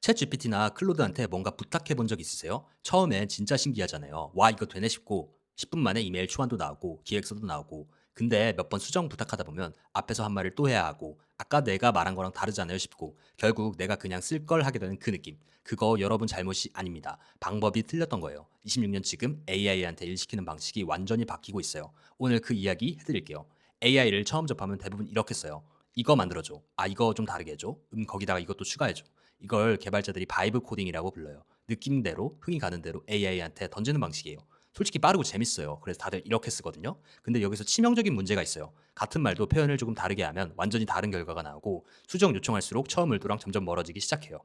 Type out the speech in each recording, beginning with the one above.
챗 GPT나 클로드한테 뭔가 부탁해 본 적 있으세요? 처음엔 진짜 신기하잖아요. 와, 이거 되네 싶고 10분 만에 이메일 초안도 나오고 기획서도 나오고. 근데 몇 번 수정 부탁하다 보면 앞에서 한 말을 또 해야 하고 아까 내가 말한 거랑 다르잖아요 싶고 결국 내가 그냥 쓸 걸 하게 되는 그 느낌. 그거 여러분 잘못이 아닙니다. 방법이 틀렸던 거예요. 26년 지금 AI한테 일 시키는 방식이 완전히 바뀌고 있어요. 오늘 그 이야기 해드릴게요. AI를 처음 접하면 대부분 이렇게 써요. 이거 만들어줘. 아, 이거 좀 다르게 해줘. 거기다가 이것도 추가해줘. 이걸 개발자들이 바이브 코딩이라고 불러요. 느낌대로 흥이 가는 대로 AI한테 던지는 방식이에요. 솔직히 빠르고 재밌어요. 그래서 다들 이렇게 쓰거든요. 근데 여기서 치명적인 문제가 있어요. 같은 말도 표현을 조금 다르게 하면 완전히 다른 결과가 나오고 수정 요청할수록 처음 의도랑 점점 멀어지기 시작해요.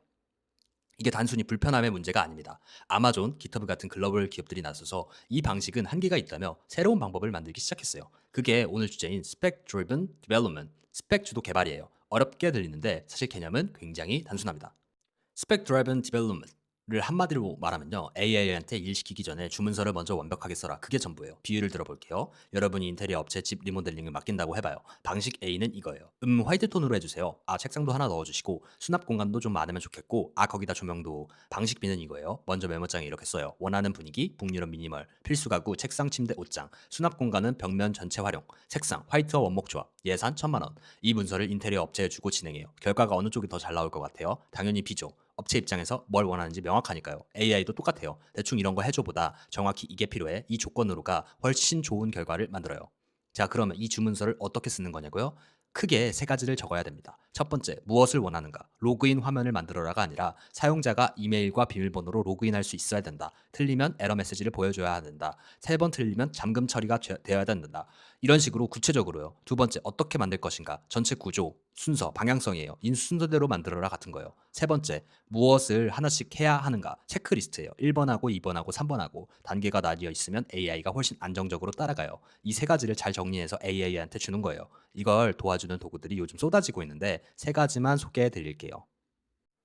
이게 단순히 불편함의 문제가 아닙니다. 아마존, 기터브 같은 글로벌 기업들이 나서서 이 방식은 한계가 있다며 새로운 방법을 만들기 시작했어요. 그게 오늘 주제인 Spec Driven Development, 스펙 주도 개발이에요. 어렵게 들리는데 사실 개념은 굉장히 단순합니다. 스펙 드라이븐 디벨롭먼트를 한마디로 말하면요. AI한테 일 시키기 전에 주문서를 먼저 완벽하게 써라. 그게 전부예요. 비유를 들어볼게요. 여러분이 인테리어 업체 집 리모델링을 맡긴다고 해봐요. 방식 A는 이거예요. 화이트 톤으로 해주세요. 아, 책상도 하나 넣어주시고 수납 공간도 좀 많으면 좋겠고 아, 거기다 조명도. 방식 B는 이거예요. 먼저 메모장에 이렇게 써요. 원하는 분위기, 북유럽 미니멀, 필수 가구, 책상, 침대, 옷장, 수납 공간은 벽면 전체 활용, 색상, 화이트와 원목 조합, 예산 1,000만 원. 이 문서를 인테리어 업체에 주고 진행해요. 결과가 어느 쪽이 더 잘 나올 것 같아요? 당연히 B죠. 업체 입장에서 뭘 원하는지 명확하니까요. AI도 똑같아요. 대충 이런 거 해줘보다 정확히 이게 필요해. 이 조건으로가 훨씬 좋은 결과를 만들어요. 자, 그러면 이 주문서를 어떻게 쓰는 거냐고요? 크게 세 가지를 적어야 됩니다. 첫 번째, 무엇을 원하는가? 로그인 화면을 만들어라가 아니라 사용자가 이메일과 비밀번호로 로그인할 수 있어야 된다. 틀리면 에러 메시지를 보여줘야 된다. 세 번 틀리면 잠금 처리가 되어야 된다. 이런 식으로 구체적으로요. 두 번째, 어떻게 만들 것인가? 전체 구조, 순서, 방향성이에요. 순서대로 만들어라 같은 거예요. 세 번째, 무엇을 하나씩 해야 하는가? 체크리스트예요. 1번하고 2번하고 3번하고 단계가 나뉘어 있으면 AI가 훨씬 안정적으로 따라가요. 이 세 가지를 잘 정리해서 AI한테 주는 거예요. 이걸 도와주는 도구들이 요즘 쏟아지고 있는데 세 가지만 소개해 드릴게요.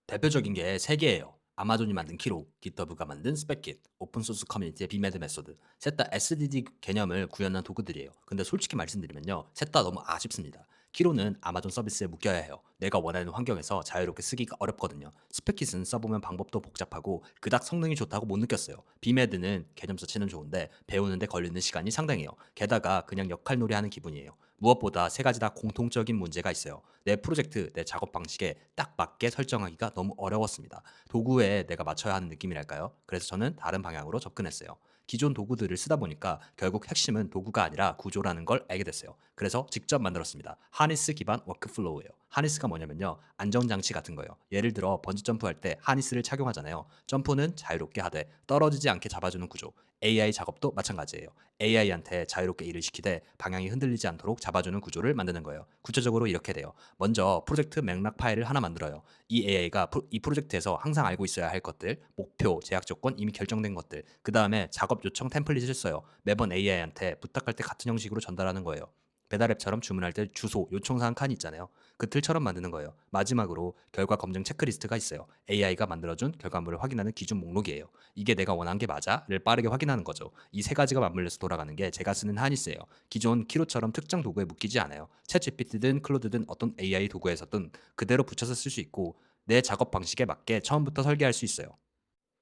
대표적인 게 세 개예요. 아마존이 만든 키로, 기터브가 만든 스펙킷, 오픈소스 커뮤니티의 비메드 메소드. 셋 다 SDD 개념을 구현한 도구들이에요. 근데 솔직히 말씀드리면요. 셋 다 너무 아쉽습니다. 키로는 아마존 서비스에 묶여야 해요. 내가 원하는 환경에서 자유롭게 쓰기가 어렵거든요. 스펙킷은 써보면 방법도 복잡하고 그닥 성능이 좋다고 못 느꼈어요. 비메드는 개념 자체는 좋은데 배우는데 걸리는 시간이 상당해요. 게다가 그냥 역할놀이 하는 기분이에요. 무엇보다 세 가지 다 공통적인 문제가 있어요. 내 프로젝트, 내 작업 방식에 딱 맞게 설정하기가 너무 어려웠습니다. 도구에 내가 맞춰야 하는 느낌이랄까요? 그래서 저는 다른 방향으로 접근했어요. 기존 도구들을 쓰다 보니까 결국 핵심은 도구가 아니라 구조라는 걸 알게 됐어요. 그래서 직접 만들었습니다. 하니스 기반 워크플로우예요. 하니스가 뭐냐면요. 안정장치 같은 거예요. 예를 들어 번지 점프할 때 하니스를 착용하잖아요. 점프는 자유롭게 하되 떨어지지 않게 잡아주는 구조. AI 작업도 마찬가지예요. AI한테 자유롭게 일을 시키되 방향이 흔들리지 않도록 잡아주는 구조를 만드는 거예요. 구체적으로 이렇게 돼요. 먼저 프로젝트 맥락 파일을 하나 만들어요. 이 AI가 이 프로젝트에서 항상 알고 있어야 할 것들, 목표, 제약 조건, 이미 결정된 것들, 그 다음에 작업 요청 템플릿을 써요. 매번 AI한테 부탁할 때 같은 형식으로 전달하는 거예요. 배달앱처럼 주문할 때 주소, 요청사항 칸이 있잖아요. 그 틀처럼 만드는 거예요. 마지막으로 결과 검증 체크리스트가 있어요. AI가 만들어준 결과물을 확인하는 기준 목록이에요. 이게 내가 원한 게 맞아?를 빠르게 확인하는 거죠. 이 세 가지가 맞물려서 돌아가는 게 제가 쓰는 하니스예요. 기존 키로처럼 특정 도구에 묶이지 않아요. 챗 GPT든 클로드든 어떤 AI 도구에서든 그대로 붙여서 쓸 수 있고 내 작업 방식에 맞게 처음부터 설계할 수 있어요.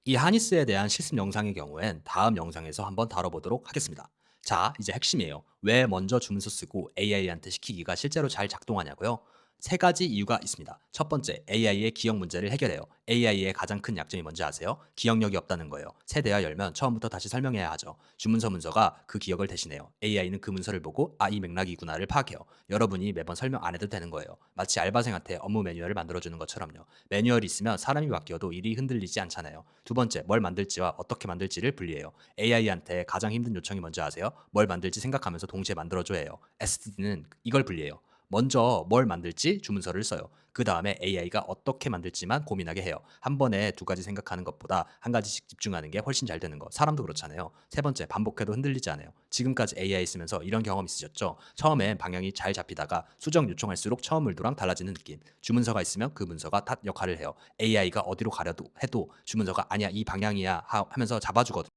이 하니스에 대한 실습 영상의 경우엔 다음 영상에서 한번 다뤄보도록 하겠습니다. 자, 이제 핵심이에요. 왜 먼저 주문서 쓰고 AI한테 시키기가 실제로 잘 작동하냐고요? 세 가지 이유가 있습니다. 첫 번째, AI의 기억 문제를 해결해요. AI의 가장 큰 약점이 뭔지 아세요? 기억력이 없다는 거예요. 세대화 열면 처음부터 다시 설명해야 하죠. 주문서 문서가 그 기억을 대신해요. AI는 그 문서를 보고 아, 이 맥락이구나를 파악해요. 여러분이 매번 설명 안 해도 되는 거예요. 마치 알바생한테 업무 매뉴얼을 만들어주는 것처럼요. 매뉴얼이 있으면 사람이 바뀌어도 일이 흔들리지 않잖아요. 두 번째, 뭘 만들지와 어떻게 만들지를 분리해요. AI한테 가장 힘든 요청이 뭔지 아세요? 뭘 만들지 생각하면서 동시에 만들어줘야 해요. SD는 이걸 분리해요. 먼저 뭘 만들지 주문서를 써요. 그 다음에 AI가 어떻게 만들지만 고민하게 해요. 한 번에 두 가지 생각하는 것보다 한 가지씩 집중하는 게 훨씬 잘 되는 거. 사람도 그렇잖아요. 세 번째, 반복해도 흔들리지 않아요. 지금까지 AI 쓰면서 이런 경험 있으셨죠? 처음엔 방향이 잘 잡히다가 수정 요청할수록 처음 물도랑 달라지는 느낌. 주문서가 있으면 그 문서가 탓 역할을 해요. AI가 어디로 가려도 해도 주문서가 아니야 이 방향이야 하면서 잡아주거든요.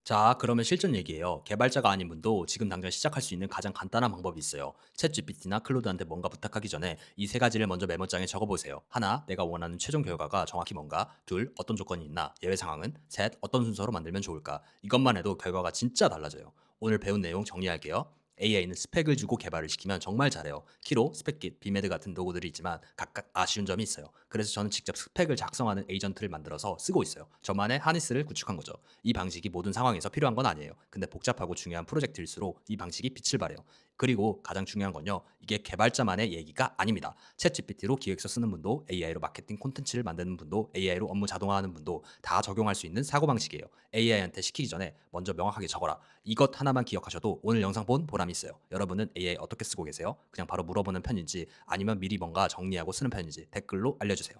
자, 그러면 실전 얘기예요. 개발자가 아닌 분도 지금 당장 시작할 수 있는 가장 간단한 방법이 있어요. 챗 GPT나 클로드한테 뭔가 부탁하기 전에 이 세 가지를 먼저 메모장에 적어보세요. 하나, 내가 원하는 최종 결과가 정확히 뭔가. 둘, 어떤 조건이 있나. 예외 상황은. 셋, 어떤 순서로 만들면 좋을까. 이것만 해도 결과가 진짜 달라져요. 오늘 배운 내용 정리할게요. AI는 스펙을 주고 개발을 시키면 정말 잘해요. 키로, 스펙킷, 비메드 같은 도구들이 있지만 각각 아쉬운 점이 있어요. 그래서 저는 직접 스펙을 작성하는 에이전트를 만들어서 쓰고 있어요. 저만의 하니스를 구축한 거죠. 이 방식이 모든 상황에서 필요한 건 아니에요. 근데 복잡하고 중요한 프로젝트일수록 이 방식이 빛을 발해요. 그리고 가장 중요한 건요. 이게 개발자만의 얘기가 아닙니다. 챗 GPT로 기획서 쓰는 분도 AI로 마케팅 콘텐츠를 만드는 분도 AI로 업무 자동화하는 분도 다 적용할 수 있는 사고방식이에요. AI한테 시키기 전에 먼저 명확하게 적어라. 이것 하나만 기억하셔도 오늘 영상 본 보람이 있어요. 여러분은 AI 어떻게 쓰고 계세요? 그냥 바로 물어보는 편인지 아니면 미리 뭔가 정리하고 쓰는 편인지 댓글로 알려주세요.